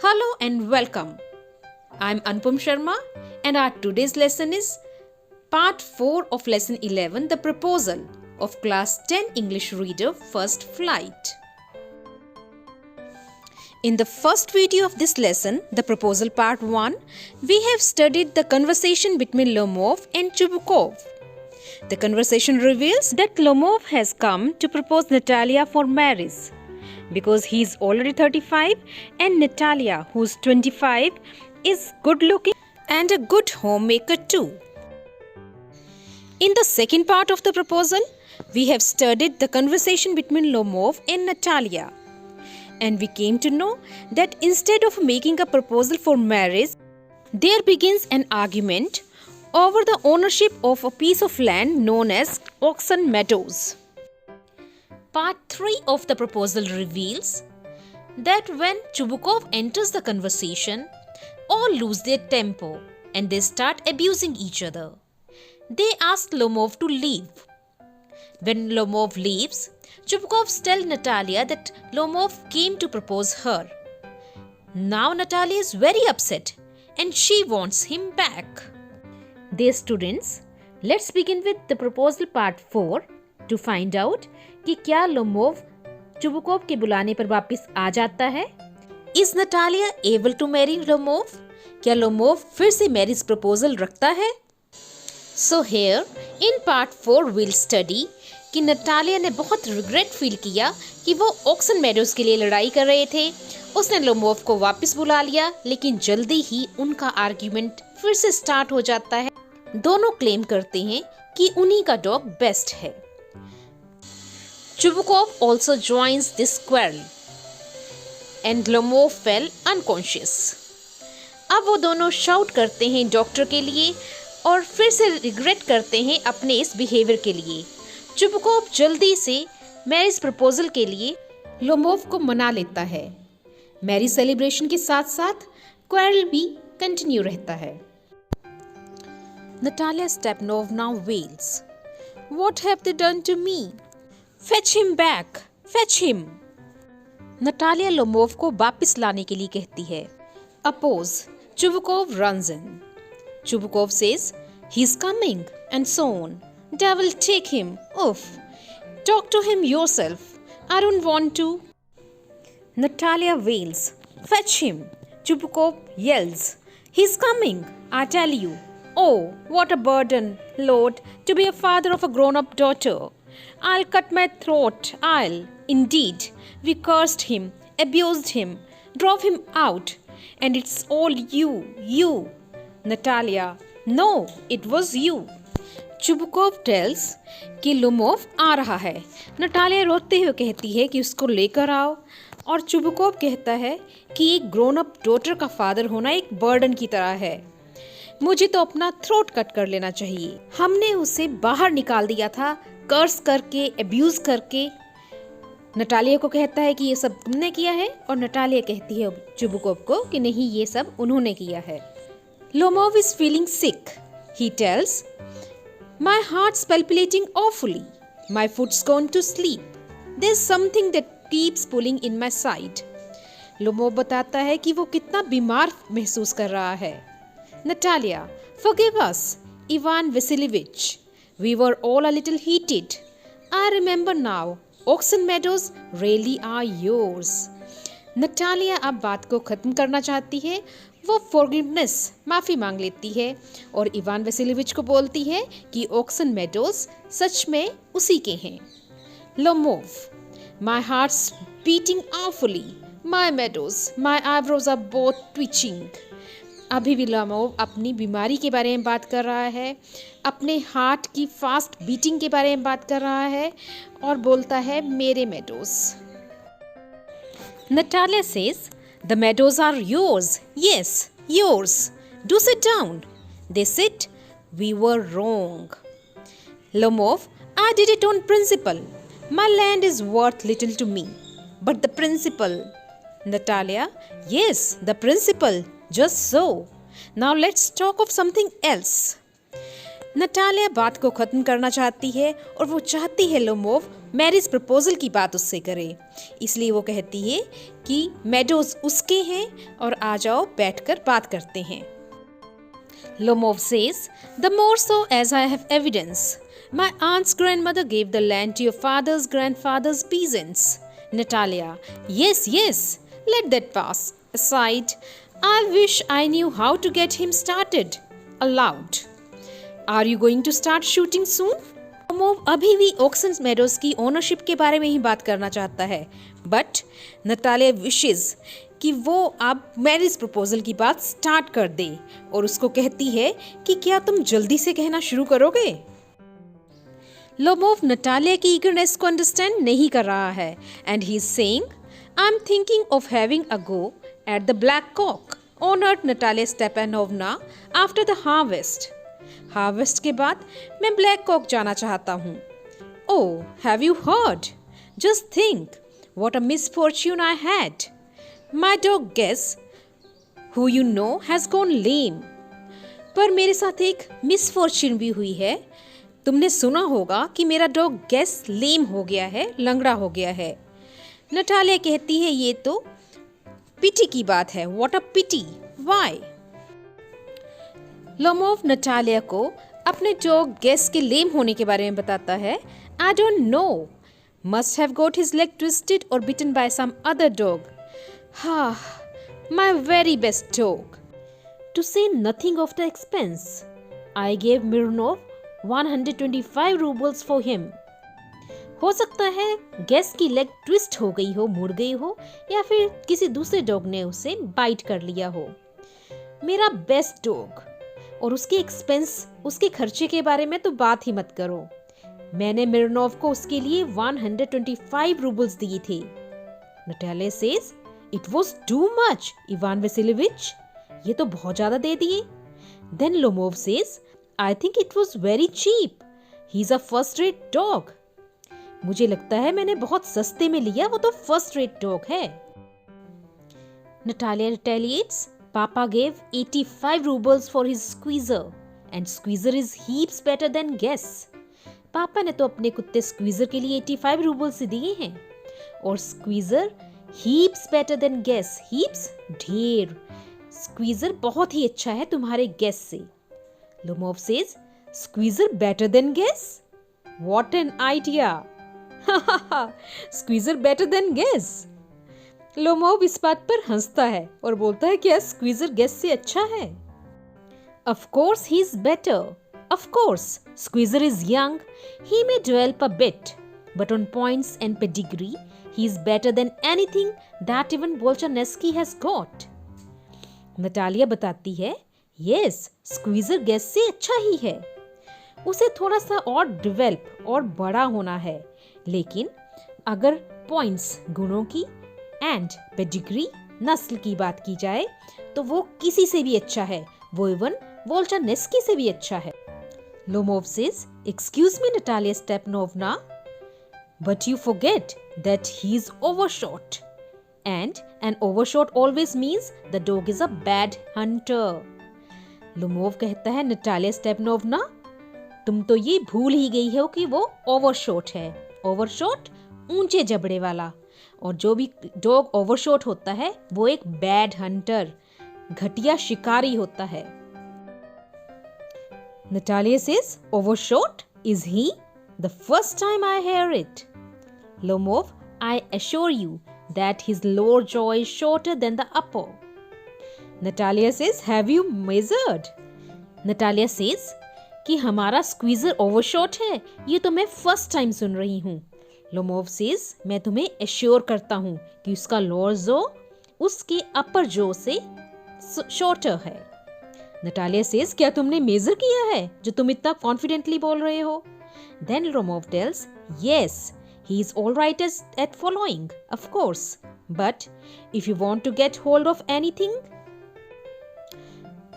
Hello and welcome. I'm Anupam Sharma and our today's lesson is part 4 of lesson 11, the proposal of class 10 English reader first flight. In the first video of this lesson, the proposal part 1, we have studied the conversation between Lomov and Chubukov. The conversation reveals that Lomov has come to propose Natalia for marriage because he is already 35 and Natalia, who's 25, is good looking and a good homemaker too. In the second part of the proposal, we have studied the conversation between Lomov and Natalia. And we came to know that instead of making a proposal for marriage, there begins an argument over the ownership of a piece of land known as Oxon Meadows. Part 3 of the proposal reveals that when Chubukov enters the conversation, all lose their temper and they start abusing each other. They ask Lomov to leave. When Lomov leaves, Chubukov tells Natalia that Lomov came to propose her. Now Natalia is very upset and she wants him back. Dear students, let's begin with the proposal part 4 to find out कि क्या Lomov Chubukov के बुलाने पर वापस आ जाता है? Is Natalia able to marry Lomov? क्या Lomov फिर से मैरिज प्रपोजल रखता है? So here in part 4 we'll study कि नटालिया ने बहुत रिग्रेट फील किया कि वो ऑक्सन मेडोज के लिए लड़ाई कर रहे थे. उसने लोमोव को वापस बुला लिया, लेकिन जल्दी ही उनका आर्ग्यूमेंट फिर से स्टार्ट हो जाता है. दोनों क्लेम करते हैं कि उन्हीं का डॉग बेस्ट है. Chubukov also joins this quarrel and Lomov fell unconscious. अब वो दोनों शाउट करते हैं डॉक्टर के लिए और फिर से रिग्रेट करते हैं अपने इस बिहेवियर के लिए. Chubukov जल्दी से मैरिज प्रपोजल के लिए लोमोव को मना लेता है. मैरिज सेलिब्रेशन के साथ साथ क्वारल भी कंटिन्यू रहता है. Natalia Stepanov now wails. What have they done to me? Fetch him back! Fetch him! Natalia Lomov को वापस लाने के लिए कहती है. Oppose. Chubukov runs in. Chubukov says, he's coming, and so on. Devil take him. Oof. Talk to him yourself. I don't want to. Natalia wails. Fetch him. Chubukov yells. He's coming, I tell you. Oh, what a burden, Lord, to be a father of a grown-up daughter. I'll cut my throat, I'll. Indeed, we cursed him, abused him, drove him out. And it's all you. Natalia, no, it was you. Chubukov tells कि Lomov आ रहा है. Natalia रोते हुए कहती है कि उसको लेकर आओ, और चुबुकोव कहता है कि एक ग्रोन अप डॉटर का फादर होना एक बर्डन की तरह है. मुझे तो अपना थ्रोट कट कर लेना चाहिए. हमने उसे बाहर निकाल दिया था, कर्स करके, अब्यूज करके. नटालिया को कहता है कि ये सब तुमने किया है, और नटालिया कहती है चुबुकोव को कि नहीं, ये सब उन्होंने किया है. Lomov is feeling sick. He tells, My heart's palpitating awfully. My foot's gone to sleep. There's something that keeps pulling in my side. Lomov बताता है कि वो कितना बीमार महसूस कर रहा है. Natalia, forgive us, Ivan Vasilievich. We were all a little heated. I remember now. Oxon Meadows really are yours. Natalia अब बात को ख़त्म करना चाहती है. वो फॉरगिवनेस, माफ़ी मांग लेती है और इवान वेसिलेविच को बोलती है कि ऑक्सन मेडोज सच में उसी के हैं. Lomov, my heart's beating awfully. My meadows, my eyebrows are both twitching. अभी भी लोमोव अपनी बीमारी के बारे में बात कर रहा है, अपने हार्ट की फास्ट बीटिंग के बारे में बात कर रहा है और बोलता है मेरे meadows. Natalia says, the meadows are yours. Yes, yours. Do sit down. They sit. We were wrong. Lomov, I did it on principle. My land is worth little to me. But the principle. Natalia, yes, the principle. Just so. Now let's talk of something else. Natalia बात को ख़त्म करना चाहती है और वो चाहती है लोमोव मैरिज प्रपोजल की बात उससे करे। इसलिए वो कहती है कि मेडोज उसके हैं और आ जाओ बैठकर बात करते हैं। Lomov says, "The more so as I have evidence. My aunt's grandmother gave the land to your father's grandfather's peasants." Natalia, yes, yes, let that pass. Aside, I wish I knew how to get him started. Aloud, are you going to start shooting soon? Lomov अभी भी ओक्सन meadows की ownership के बारे में ही बात करना चाहता है, बट नटालिया विशेस कि वो अब मैरिज प्रपोजल की बात स्टार्ट कर दे और उसको कहती है कि क्या तुम जल्दी से कहना शुरू करोगे। लोमोव नटालिया की ईगरनेस को अंडरस्टैंड नहीं कर रहा है and he is saying, I am thinking of having a go at the black cock honoured Natalia Stepanovna after the harvest. Harvest के बाद मैं ब्लैक कॉक जाना चाहता हूँ। Oh, have you heard? Just think what a misfortune I had. My dog Guess, who you know, has gone lame. पर मेरे साथ एक मिसफॉर्च्यून भी हुई है। तुमने सुना होगा कि मेरा डॉग गेस लेम हो गया है, लंगड़ा हो गया है। नटालिया कहती है ये तो पिटी की बात है। What a pity. Why? Lomov Natalia को अपने डॉग गेस के लेम होने के बारे में बताता है। I don't know. Must have got his leg twisted or bitten by some other dog. My very best dog. To say nothing of the expense, I gave Mironov 125 rubles for him. हो सकता है gas की leg twist हो गई हो, मुड़ गई हो, या फिर किसी दूसरे डॉग ने उसे बाइट कर लिया हो। मेरा बेस्ट डॉग, और उसके एक्सपेंस, उसके खर्चे के बारे में तो बात ही मत करो। मैंने मिरोनोव को उसके लिए 125 रूबल्स दिए थे। Natalia says, It was too much, Ivan Vasilievich. ये तो बहुत ज़्यादा दे दिए। Then Lomov says, I think it was very cheap. He's a first-rate dog. मुझे लगता है मैंने बहुत सस्ते में लिया, वो तो first-rate dog है। Natalia retaliates, Papa gave 85 rubles for his squeezer, and squeezer is heaps better than Guess. पापा ने तो अपने कुत्ते स्क्वीजर के लिए 85 रूबल्स दिए हैं, और Squeezer heaps better than Guess. Heaps ढेर, स्क्वीजर बहुत ही अच्छा है तुम्हारे गेस से। Lomov says, Squeezer better than Guess? What an idea. Squeezer better than Guess. Lomov इस बात पर हंसता है और बोलता है क्या स्क्वीजर गेस से अच्छा है? Of course he is better. Of course squeezer is young, he may develop a bit, but on points and pedigree, he is better than anything that even Bolchanesky has got. Natalia बताती है, yes, squeezer guess से अच्छा ही है। उसे थोड़ा सा और develop और बड़ा होना है, लेकिन अगर पॉइंट्स, गुणों की, एंड पेडिग्री, नस्ल की बात की जाए तो वो किसी से भी अच्छा है, वो इवन वोल्चानेस्की से भी अच्छा है। Lomov says, excuse me, Natalia Stepanovna, but you forget that he's overshot, and an overshot always means the dog is a bad hunter. लुमोव कहता है, नटालिया स्टेपनोवना, तुम तो ये भूल ही गई हो कि वो ओवरशॉट है। ओवरशॉट ऊंचे जबड़े वाला, और जो भी डॉग ओवरशॉट होता है वो एक बैड हंटर, घटिया शिकारी होता है। Natalia says, overshot? Is he? The first time I hear it. Lomov, I assure you that his lower jaw is shorter than the upper. Natalia says, have you measured? Natalia says कि हमारा squeezer overshot है, ये तो मैं first time सुन रही हूँ। Lomov says, मैं तुम्हें एश्योर करता हूँ कि उसका लोअर जॉ उसके अपर जॉ से शॉर्टर है। नटालिया सेज, क्या तुमने मेजर किया है जो तुम इतना कॉन्फिडेंटली बोल रहे हो? Then Lomov tells, yes, he is all right at following, of course, but if you want to get hold of anything,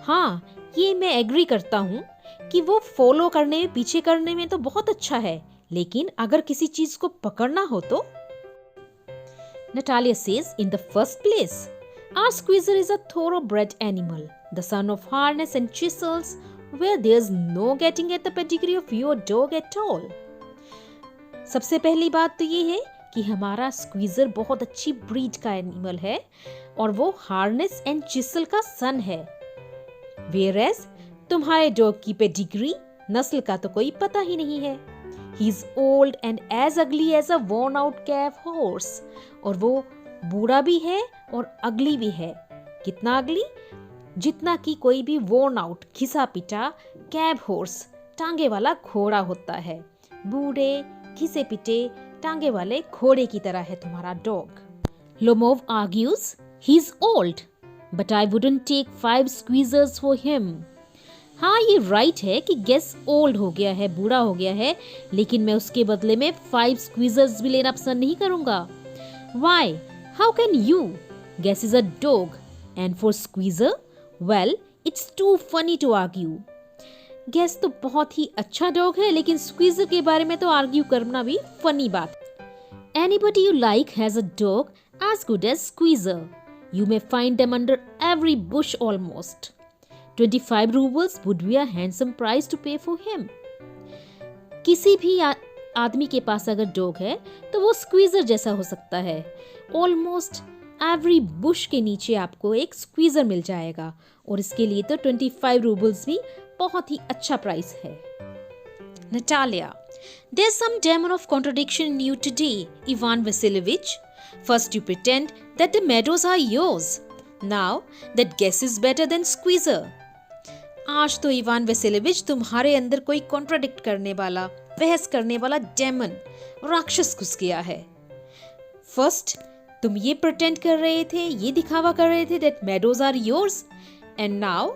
हाँ, ये मैं एग्री करता हूँ कि वो फॉलो करने, पीछे करने में तो बहुत अच्छा है, लेकिन अगर किसी चीज को पकड़ना हो तो? Natalia says, in the first place, our squeezer is a thoroughbred animal, the son of harness and chisels, where there's no getting at the pedigree of your dog at all. सबसे पहली बात तो ये है कि हमारा स्क्वीजर बहुत अच्छी ब्रीड का एनिमल है और वो हार्नेस एंड चिसल का सन है। वेयरएज तुम्हारे डॉग की पेडिग्री नस्ल का तो कोई पता ही नहीं है। He is old and as ugly as a worn out cab horse, और वो बूढ़ा भी है और अगली भी है। कितना अगली? जितना कि कोई भी worn आउट घिसा पिटा कैब हॉर्स टांगे वाला घोड़ा होता है। बूढ़े घिसे पिटे टांगे वाले घोड़े की तरह है तुम्हारा dog. Lomov argues he is old, but I wouldn't take 5 squeezers for him. हाँ, ये राइट है कि गेस ओल्ड हो गया है, बूढ़ा हो गया है, लेकिन मैं उसके बदले में 5 स्क्वीजर्स भी लेना पसंद नहीं करूंगा। Why? How can you? Guess is a dog, and for squeezer, well, it's too funny to argue. Guess तो बहुत ही अच्छा डॉग है, लेकिन स्क्वीजर के बारे में तो आर्ग्यू करना भी फनी बात। Anybody you like has a dog as good as squeezer. You may find them under every bush almost. 25 rubles would be a handsome price to pay for him. किसी भी आदमी के पास अगर डॉग है तो वो स्क्वीजर जैसा हो सकता है। ऑलमोस्ट एवरी बुश के नीचे आपको एक स्क्वीजर मिल जाएगा, और इसके लिए तो 25 रूबल्स भी बहुत ही अच्छा प्राइस है। Natalia, there's some demon of contradiction in you today, Ivan Vasilyevich. First you pretend that the meadows are yours. Now that guess is better than squeezer. आज तो इवान वेसेलेविच तुम्हारे अंदर कोई कॉन्ट्राडिक्ट करने वाला, बहस करने वाला डेमन, राक्षस घुस गया है। फर्स्ट तुम ये प्रिटेंड कर रहे थे, ये दिखावा कर रहे थे that meadows are yours, and now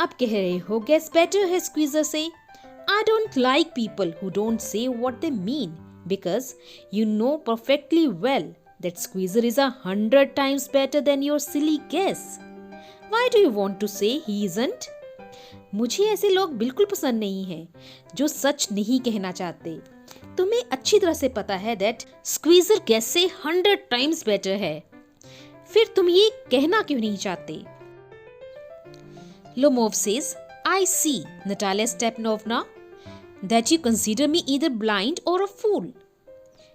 अब कह रहे हो गेस बेटर है स्क्वीजर से। I don't like people who don't say what they mean, because you know perfectly well that Squeezer is 100 times better than your silly guess. Why do you want to say he isn't? मुझे ऐसे लोग बिल्कुल पसंद नहीं हैं जो सच नहीं कहना चाहते। तुम्हें अच्छी तरह से पता है दैट स्क्वीजर गेस से 100 times बेटर है, फिर तुम ये कहना क्यों नहीं चाहते? Lomov says, I see, Natalia Stepanovna, that you consider me either blind or a fool.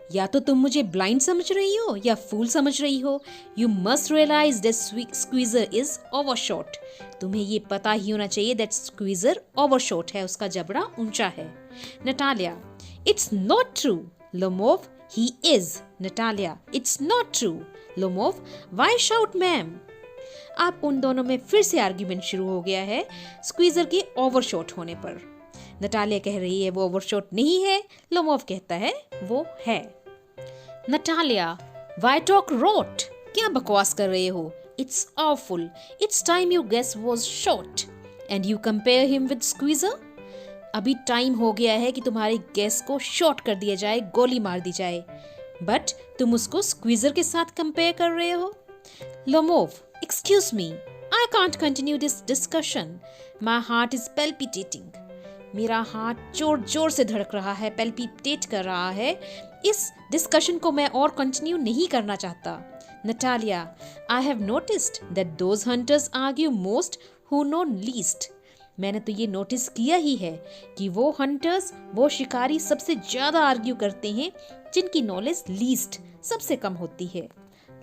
या तो तुम मुझे ब्लाइंड समझ रही हो या फूल समझ रही हो। You must realise that Squeezer is overshot. तुम्हें ये पता ही होना चाहिए दैट स्क्वीजर ओवरशॉट है, उसका जबड़ा ऊंचा है। Natalia, it's not true. Lomov, he is. Natalia, it's not true. Lomov, why shout ma'am? आप उन दोनों में फिर से आर्ग्यूमेंट शुरू हो गया है स्क्वीजर के ओवरशॉट होने पर। नटालिया कह रही है वो ओवरशॉट नहीं है, लोमोव कहता है वो है। Natalia, why talk rot? क्या बकवास कर रहे हो? It's awful, it's time your Guess was short and you compare him with Squeezer. अभी टाइम हो गया है कि तुम्हारे गेस को शॉर्ट कर दिया जाए, गोली मार दी जाए, बट तुम उसको स्क्वीजर के साथ कंपेयर कर रहे हो। Lomov, excuse me, I can't continue this discussion, my heart is palpitating. मेरा हाथ जोर जोर से धड़क रहा है, पेल्पिटेट कर रहा है। इस डिस्कशन को मैं और कंटिन्यू नहीं करना चाहता। Natalia, I have noticed that those hunters argue most who know least. मैंने तो ये नोटिस किया ही है कि वो हंटर्स, वो शिकारी सबसे ज्यादा आर्ग्यू करते हैं जिनकी नॉलेज लीस्ट, सबसे कम होती है।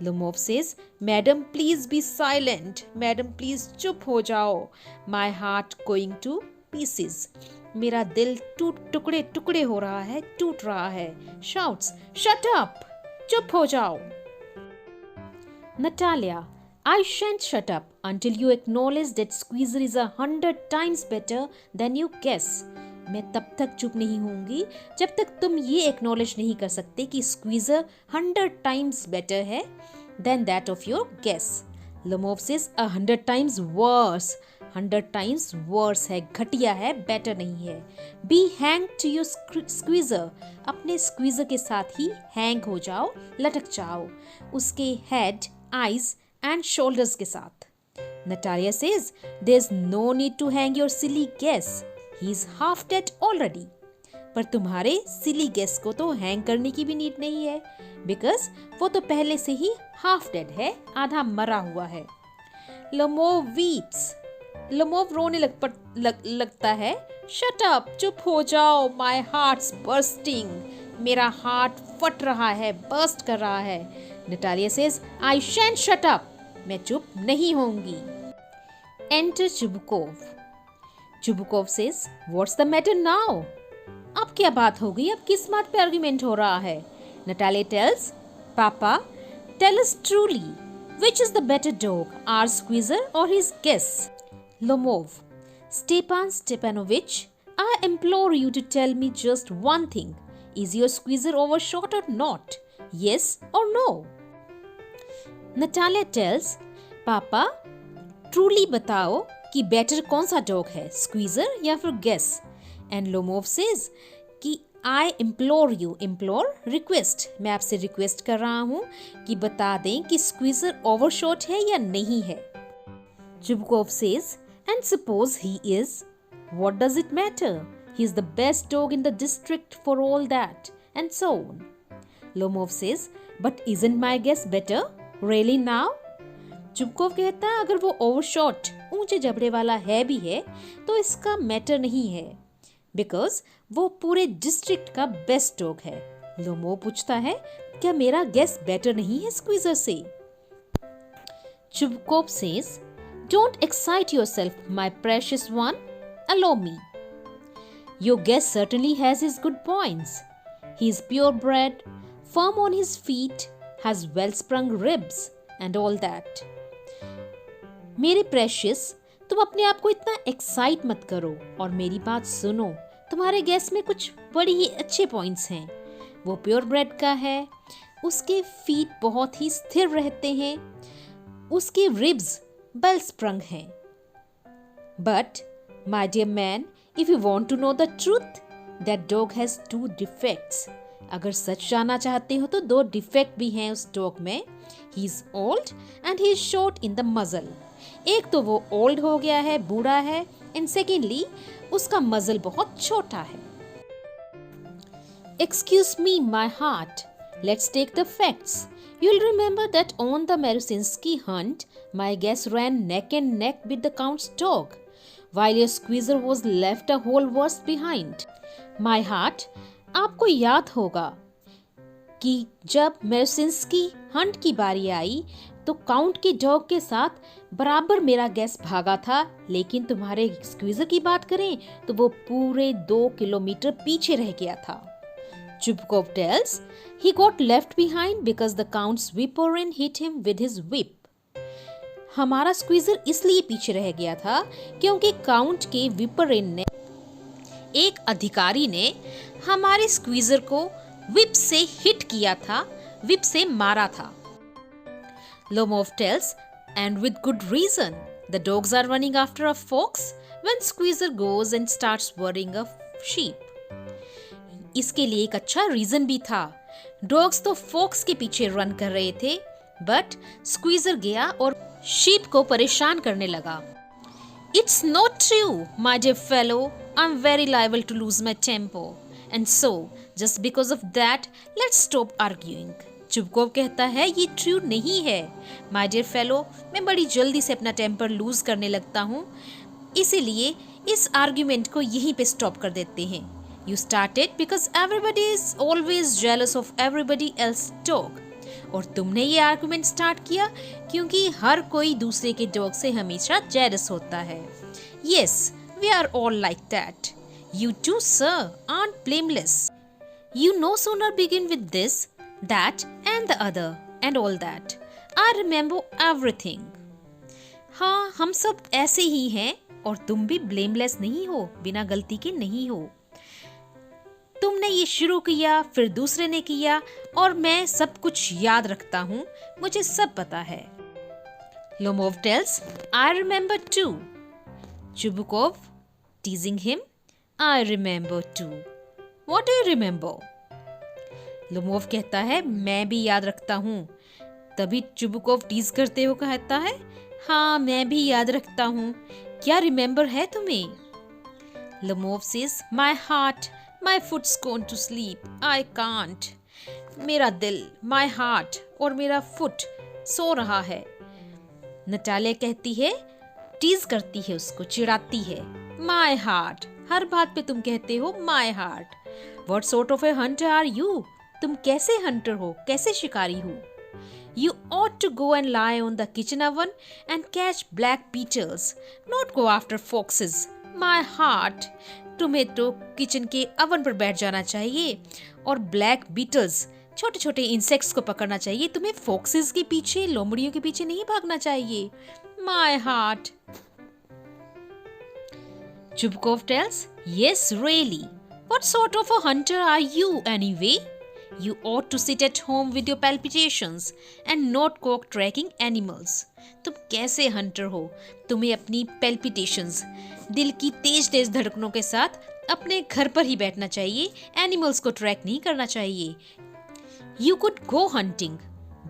Lomov says, madam please be silent, madam please चुप हो जाओ। My heart going two pieces, मेरा दिल टुकड़े टुकड़े हो रहा है, टूट रहा है। शाउट्स, शट अप, चुप हो जाओ। Natalia, I shan't shut up until you acknowledge that squeezer is 100 times better than you guess. मैं तब तक चुप नहीं होंगी जब तक तुम ये एक्नॉलेज नहीं कर सकते कि स्क्वीजर 100 times better है than that of your guess. Lomov says 100 times worse. 100 times worse है, घटिया है, better नहीं है। Be hanged to your squeezer. अपने स्क्वीजर के साथ ही हैंग हो जाओ, लटक जाओ, उसके हेड, आईज एंड शोल्डर्स के साथ। Natalia says, there's no need to hang your silly guess. He's half dead already. पर तुम्हारे सिली गेस को तो हैंग करने की भी नीड नहीं है, बिकॉज वो तो पहले से ही हाफ डेड है, आधा मरा हुआ है। लोमोव वीप्स, लोमोव रोने लगता है। शट अप, चुप हो जाओ, माई हार्ट्स बर्स्टिंग, मेरा हार्ट फट रहा है, बर्स्ट कर रहा है। नटालिया सेज, आई शैंट शट अप, मैं चुप नहीं होंगी। Enter Chubukov. Chubukov says, what's the matter now? अब क्या बात हो गई? अब किस बात पे आर्गुमेंट हो रहा है? Natalia tells, papa, tell us truly, which is the better dog, our Squeezer or his guess? Lomov, Stepan Stepanovich, I implore you to tell me just one thing. Is your Squeezer overshot or not? Yes or no? Natalia tells, पापा, truly बताओ कि better कौन सा dog है, squeezer या फिर guess? And Lomov says कि आई implore you, implore request, मैं आपसे रिक्वेस्ट कर रहा हूँ कि बता दें कि स्क्वीजर ओवरशॉट है या नहीं है। Chubukov says, and suppose he is, what does it matter? He is the best dog in the district for all that, and so on. Lomov says, but isn't my Guess better really now? Chubukov कहता है, अगर वो overshot, ऊंचे जबड़े वाला है भी है तो इसका मैटर नहीं है, बिकॉज वो पूरे डिस्ट्रिक्ट का बेस्ट डॉग है। लोमो पूछता है, क्या मेरा गेस बेटर नहीं है स्क्वीजर से? Chubukov says, don't excite yourself my precious one, allow me. Your Guess certainly has his good points. He is purebred, firm on his feet, has well-sprung ribs and all that. मेरे precious, तुम अपने आप को इतना excite मत करो और मेरी बात सुनो। तुम्हारे गेस में कुछ बड़ी ही अच्छे पॉइंट्स हैं। वो प्योर ब्रेड का है, उसके फीट बहुत ही स्थिर रहते हैं, उसके रिब्स वेल स्प्रंग हैं। But my dear man, if you want to know the truth, that dog has 2 defects. अगर सच जानना चाहते हो तो 2 डिफेक्ट भी हैं उस डॉग में। ही is old and he is short in the मजल। एक तो वो ओल्ड हो गया है, बूढ़ा है, एंड सेकेंडली उसका मजल बहुत छोटा है। Excuse me, my heart. Let's take the facts. You'll remember that on the Marusinski hunt, my guest ran neck and neck with the Count's dog, while your squeezer was left a whole verse behind. My heart, आपको याद होगा कि जब मेरुसिंस्की Hunt की बारी आई तो count के dog के साथ बराबर मेरा गैस भागा था, लेकिन तुम्हारे स्क्वीजर की बात करें तो वो पूरे 2 किलोमीटर पीछे रह गया था। Chubkov tells, he got left behind because the count's whippoorwill hit him with his whip. हमारा स्क्वीजर इसलिए पीछे रह गया था क्योंकि काउंट के whippoorwill ने, एक अधिकारी ने हमारे स्क्वीजर को whip से हिट किया था, whip से मारा था। Lomov tells, and with good reason. The dogs are running after a fox when Squeezer goes and starts worrying a sheep. इसके लिए एक अच्छा रीजन भी था। डॉग्स तो फॉक्स के पीछे रन कर रहे थे, बट स्क्वीजर गया और शीप को परेशान करने लगा। It's not true, my dear fellow. I'm very liable to lose my temper. And so, just because of that, let's stop arguing. Chubukov कहता है, ये ट्रू नहीं है माय डियर फेलो, मैं बड़ी जल्दी से अपना टेम्पर लूज करने लगता हूँ, इसीलिए इस आर्ग्यूमेंट को यहीं पे स्टॉप कर देते हैं। You started because everybody is always jealous of everybody else dog, और तुमने ये आर्ग्यूमेंट स्टार्ट किया क्योंकि हर कोई दूसरे के डॉग से हमेशा जेलस होता है। Yes, we are all like that. You too sir art blameless. You know sooner begin with this, that and the other and all that. I remember everything. हाँ, हम सब ऐसे ही हैं और तुम भी ब्लेमलेस नहीं हो, बिना गलती के नहीं हो। तुमने ये शुरू किया, फिर दूसरे ने किया, और मैं सब कुछ याद रखता हूँ, मुझे सब पता है। Lomov tells, I remember too. Chubukov teasing him, I remember too. What do you remember? Lomov कहता है, मैं भी याद रखता हूँ। तभी चुबकोव टीज करते हुए कहता है, हाँ मैं भी याद रखता हूँ, क्या रिमेम्बर है तुम्हें? Lomov says, my heart, my foots gone to sleep, I can't. मेरा दिल, माई हार्ट, और मेरा फुट सो रहा है। नटालिया कहती है, टीज करती है उसको, चिढ़ाती है, माई हार्ट, हर बात पे तुम कहते हो my heart. What sort of a hunter are you? तुम कैसे hunter हो, कैसे शिकारी हो? You ought to go and lie on the kitchen oven and catch black beetles, not go after foxes. My heart, तुम्हें तो किचन के oven पर बैठ जाना चाहिए और ब्लैक बीटल्स, छोटे छोटे इंसेक्ट्स को पकड़ना चाहिए। तुम्हें फॉक्सेस के पीछे, लोमड़ियों के पीछे नहीं भागना चाहिए। My heart. Chubukov tells, yes, really. What sort of a hunter are you anyway? You ought to sit at home with your palpitations and not go tracking animals. तुम कैसे हंटर हो? तुम्हें अपनी palpitations, दिल की तेज तेज धड़कनों के साथ अपने घर पर ही बैठना चाहिए, एनिमल्स को ट्रैक नहीं करना चाहिए। You could go hunting,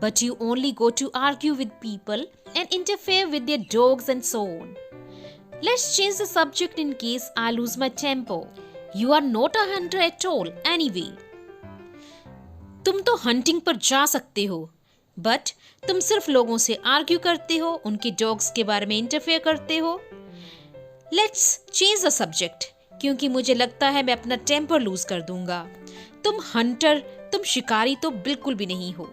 but you only go to argue with people and interfere with their dogs and so on. Let's change the subject in case I lose my temper. You are not a hunter at all anyway. तुम तो hunting पर जा सकते हो, but तुम सिर्फ लोगों से आर्ग्यू करते हो, उनके डॉग्स के बारे में इंटरफेयर करते हो। Let's change the subject, क्योंकि मुझे लगता है मैं अपना टेम्पर लूज कर दूंगा। तुम हंटर, तुम शिकारी तो बिल्कुल भी नहीं हो।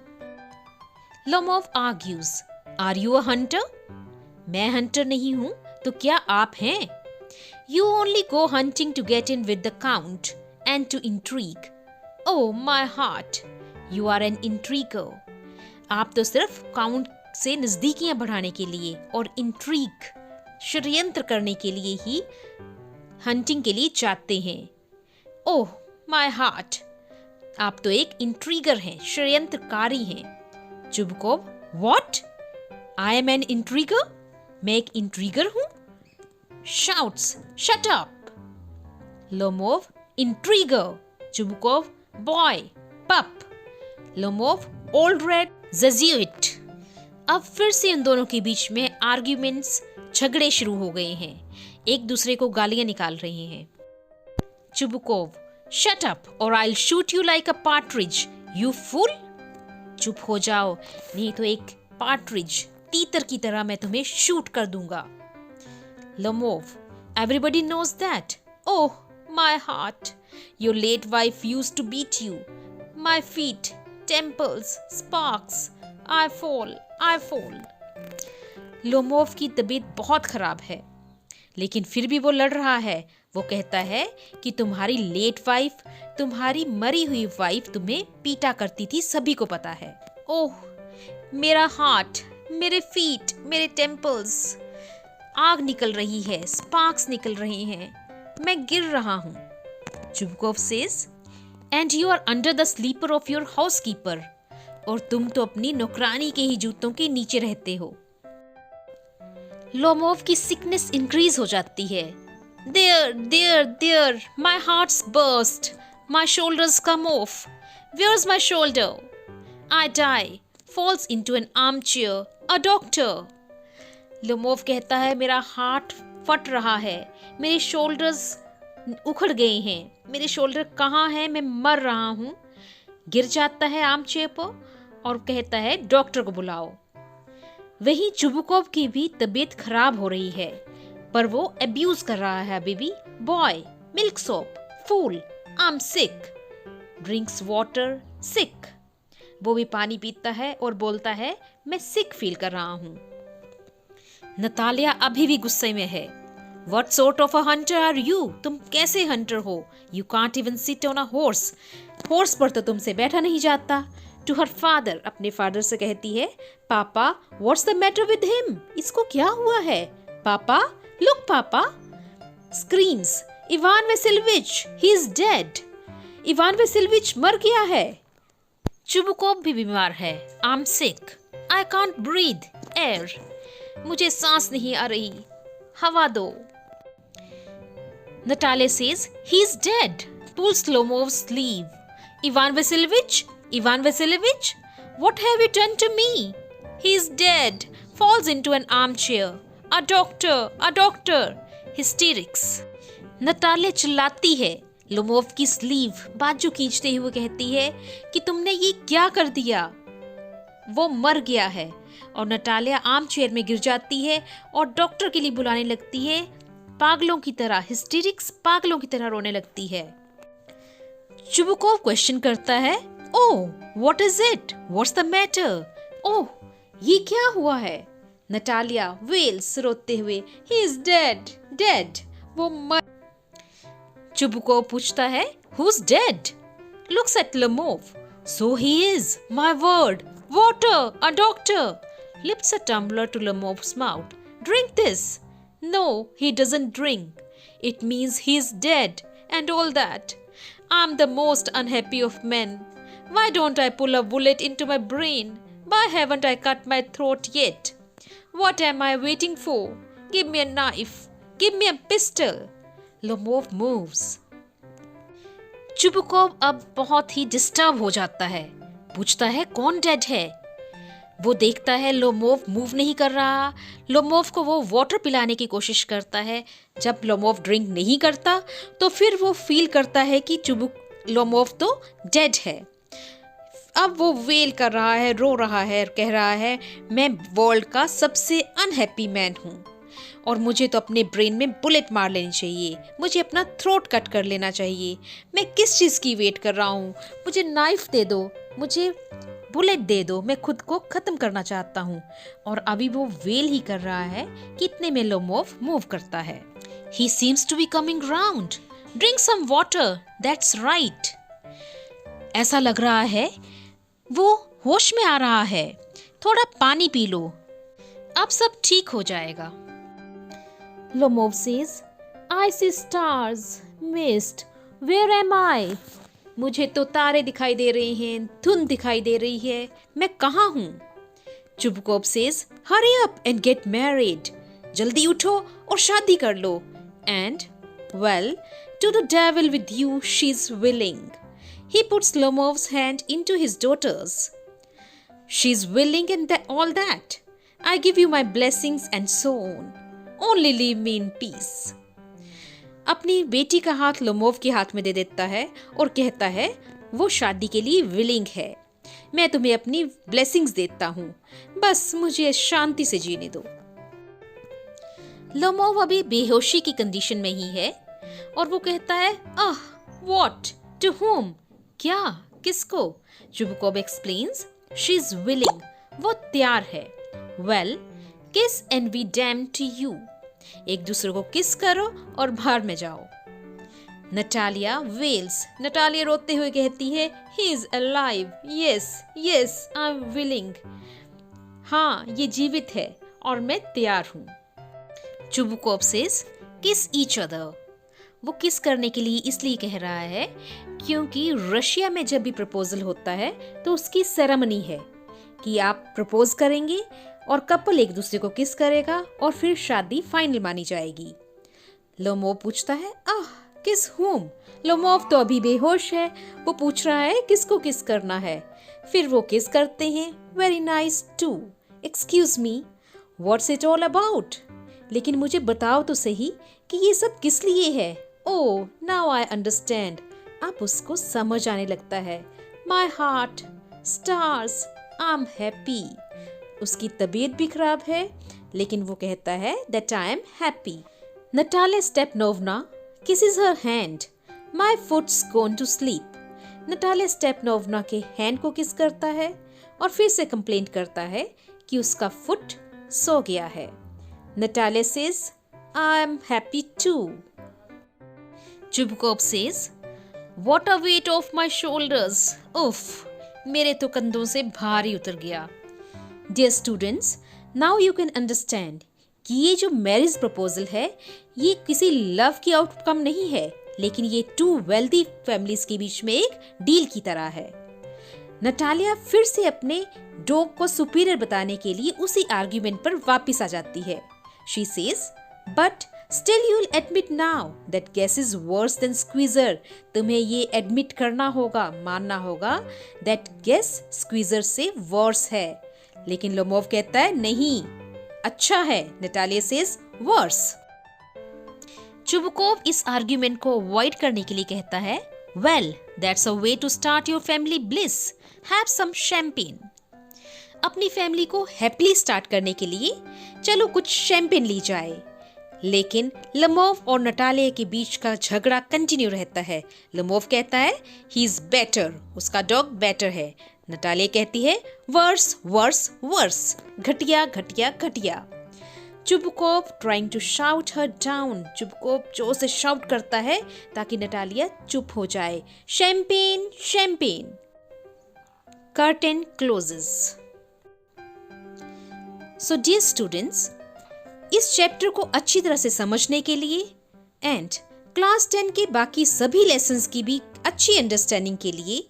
Lomov argues, Are you a hunter? मैं हंटर नहीं हूँ, तो क्या आप हैं? You only go hunting to get in with the count and to intrigue. Oh my heart, you are an intriguer. आप तो सिर्फ काउंट से नजदीकियां बढ़ाने के लिए और इंट्रीग, षड्यंत्र करने के लिए ही हंटिंग के लिए जाते हैं। ओह माय हार्ट, आप तो एक इंट्रीगर हैं, षड्यंत्रकारी हैं। Chubukov, what? I am an intriguer? मैं एक इंट्रीगर हूं? Shouts, shut up. Lomov, intriguer. Chubukov, boy, pup. Lomov, old red, Jesuit. अब फिर से इन दोनों के बीच में आर्ग्यूमेंट्स, झगड़े शुरू हो गए हैं, एक दूसरे को गालियां निकाल रहे हैं। Chubukov, shut up or I'll shoot you like a partridge, you fool. चुप हो जाओ, नहीं तो एक पार्ट्रिज, तीतर की तरह मैं तुम्हें शूट कर दूंगा। Lomov, everybody knows that. Oh, my heart, your late wife used to beat you. My feet, temples, sparks. I fall, I fall. Lomov की तबीयत बहुत खराब है, लेकिन फिर भी वो लड़ रहा है। वो कहता है कि तुम्हारी लेट वाइफ, तुम्हारी मरी हुई वाइफ तुम्हें पीटा करती थी, सभी को पता है। ओह, मेरा हार्ट, मेरे फीट, मेरे टेम्पल्स, आग निकल रही है, स्पार्क्स निकल रहे हैं, मैं गिर रहा हूं। Chubukov says, and you are under the slipper of your housekeeper, और तुम तो अपनी नौकरानी के ही जूतों के नीचे रहते हो। लोमोव की सिकनेस इंक्रीज हो जाती है। There there there, my heart's burst, my shoulders come off, where's my shoulder, I die, falls into an arm chair, a doctor. Lomov कहता है, मेरा हार्ट फट रहा है, मेरे शोल्डर्स उखड़ गए हैं, मेरे शोल्डर कहाँ हैं, मैं मर रहा हूँ। गिर जाता है आर्म चेयर पर और कहता है, डॉक्टर को बुलाओ। वही चुबुकोव की भी तबीयत खराब हो रही है, पर वो अब्यूज कर रहा है अभी भी। Boy, milksop, fool, I am sick, drinks water, sick. वो भी पानी पीता है और बोलता है, मैं सिक फील कर रहा हूँ। नतालिया अभी भी गुस्से में है। What sort of a hunter are you? तुम कैसे हंटर हो? You can't even sit on a horse. Horse पर तो तुमसे बैठा नहीं जाता। To her father, अपने फादर से कहती है, पापा, what's the matter with him? इसको क्या हुआ है? पापा, look पापा। Screams, Ivan Vasilievich, he is dead. Ivan Vasilievich मर गया है। चुबुकोव भी बीमार है। I'm sick. I can't breathe air. मुझे सांस नहीं आ रही, हवा दो। Natalia says, he's dead. Pulls Lomov's sleeve. Ivan Vasilievich? Ivan Vasilievich? What have you done to me? He's dead. Falls into an armchair. A doctor! A doctor! Hysterics. Natalia चिल्लाती है। Lomov की sleeve, बाजू खींचते हुए कहती है कि तुमने ये क्या कर दिया? वो मर गया है। और नटालिया आर्म चेयर में गिर जाती है और डॉक्टर के लिए बुलाने लगती है। पागलों की तरह, हिस्टेरिक्स, पागलों की तरह रोने लगती है। चुबुकोव क्वेश्चन करता है, oh what is it, what's the matter, oh ये क्या हुआ है। नटालिया वेल्स रोते हुए, ही इज डेड, डेड, वो मर। चुबुकोव पूछता है, who is dead, looks at Lomov, so he is, my word, water, a doctor, lifts a tumbler to Lemov's mouth. Drink this. No, he doesn't drink. It means he's dead and all that. I'm the most unhappy of men. Why don't I pull a bullet into my brain? Why haven't I cut my throat yet? What am I waiting for? Give me a knife. Give me a pistol. Lemov moves. Chubukov अब बहुत ही disturb हो जाता है। पूछता है कौन dead है। वो देखता है लोमोव मूव नहीं कर रहा। लोमोव को वो वाटर पिलाने की कोशिश करता है। जब लोमोव ड्रिंक नहीं करता तो फिर वो फील करता है कि लोमोव तो डेड है। अब वो वेल कर रहा है, रो रहा है, कह रहा है मैं वर्ल्ड का सबसे अनहैप्पी मैन हूँ और मुझे तो अपने ब्रेन में बुलेट मार लेनी चाहिए, मुझे अपना थ्रोट कट कर लेना चाहिए। मैं किस चीज़ की वेट कर रहा हूँ, मुझे नाइफ दे दो, मुझे बुलेट दे दो, मैं खुद को खत्म करना चाहता हूँ। और अभी वो वेल ही कर रहा है कि इतने में लोमोव मूव करता है। He seems to be coming round. Drink some water. That's right. ऐसा लग रहा है वो होश में आ रहा है। थोड़ा पानी पी लो, अब सब ठीक हो जाएगा। Lomov says, I see stars, mist. Where am I? मुझे तो तारे दिखाई दे रहे हैं, धुंध दिखाई दे रही है, मैं कहाँ हूँ। Chubukov says, hurry up and get married. जल्दी उठो और शादी कर लो। And, well, to the devil with you, she's willing. He puts Lomov's hand into his daughter's. She's willing and all that. I give you my blessings and so on. Only leave me in peace. अपनी बेटी का हाथ Lomov के हाथ में दे देता है और कहता है वो शादी के लिए विलिंग है, मैं तुम्हें अपनी ब्लेसिंग्स देता हूँ, बस मुझे शांति से जीने दो। लोमोव अभी बेहोशी की कंडीशन में ही है और वो कहता है आह व्हाट, टू होम, क्या, किसको। Chubukov explains, she is willing, वो तैयार है। Well, kiss and be damned to you, एक दूसरे को किस करो और बाहर में जाओ। नटालिया वेल्स, नटालिया रोते हुए कहती है he is alive, yes yes I am willing, हाँ ये जीवित है और मैं तैयार हूँ। चुबुकोव सेज, किस ईच अदर, वो किस करने के लिए इसलिए कह रहा है क्योंकि रशिया में जब भी प्रपोजल होता है तो उसकी सेरेमनी है कि आप प्रपोज करेंगे और कपल एक दूसरे को किस करेगा और फिर शादी फाइनल मानी जाएगी। लोमोव पूछता है आह किस हुम। लोमोव तो अभी बेहोश है, वो पूछ रहा है किसको किस करना है। फिर वो किस करते हैं। Very nice too, excuse me, what's it all about, लेकिन मुझे बताओ तो सही कि ये सब किस लिए है। ओह नाउ आई अंडरस्टैंड, अब उसको समझ आने लगता है। My heart, stars, I am happy. उसकी तबीयत भी खराब है लेकिन वो कहता है that I am happy. Natalia Stepanovna kisses her hand. My foot's gone to sleep. Natalia Stepanovna के हैंड को किस करता है और फिर से कंप्लेंट करता है कि उसका फुट सो गया है। Natalia says, I am happy too. Chubukov says, What a weight off my shoulders. उफ, मेरे तो कंधों से भारी उतर गया। Dear students, now you can understand कि ये जो मैरिज प्रपोजल है ये किसी लव की आउटकम नहीं है, लेकिन ये टू वेल्दी फैमिलीज के बीच में एक डील की तरह है। नटालिया फिर से अपने डॉग को सुपीरियर बताने के लिए उसी आर्ग्यूमेंट पर वापस आ जाती है। She says, but still you'll admit now that guess is worse than squeezer. तुम्हें ये एडमिट करना होगा, मानना होगा that guess squeezer से worse है। लेकिन लोमोव कहता है नहीं, अच्छा है। Natalia says worse. चुबुकोव इस आर्ग्यूमेंट को अवॉइड करने के लिए कहता है well that's a way to start your family bliss, have some champagne. अपनी फैमिली को हैप्पीली स्टार्ट करने के लिए चलो कुछ शैंपेन ली जाए। लेकिन लमोव और नटालिया के बीच का झगड़ा कंटिन्यू रहता है। लमोव कहता है ही इज बेटर, उसका डॉग बेटर है। नटालिया कहती है वर्स वर्स वर्स, घटिया घटिया घटिया। Chubukov trying to shout her down, Chubukov जोर से शाउट करता है ताकि नटालिया चुप हो जाए। Champagne champagne. Curtain closes. So dear students, इस चैप्टर को अच्छी तरह से समझने के लिए एंड क्लास 10 के बाकी सभी लेसन्स की भी अच्छी अंडरस्टैंडिंग के लिए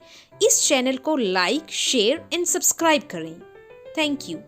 इस चैनल को लाइक, शेयर एंड सब्सक्राइब करें। Thank you.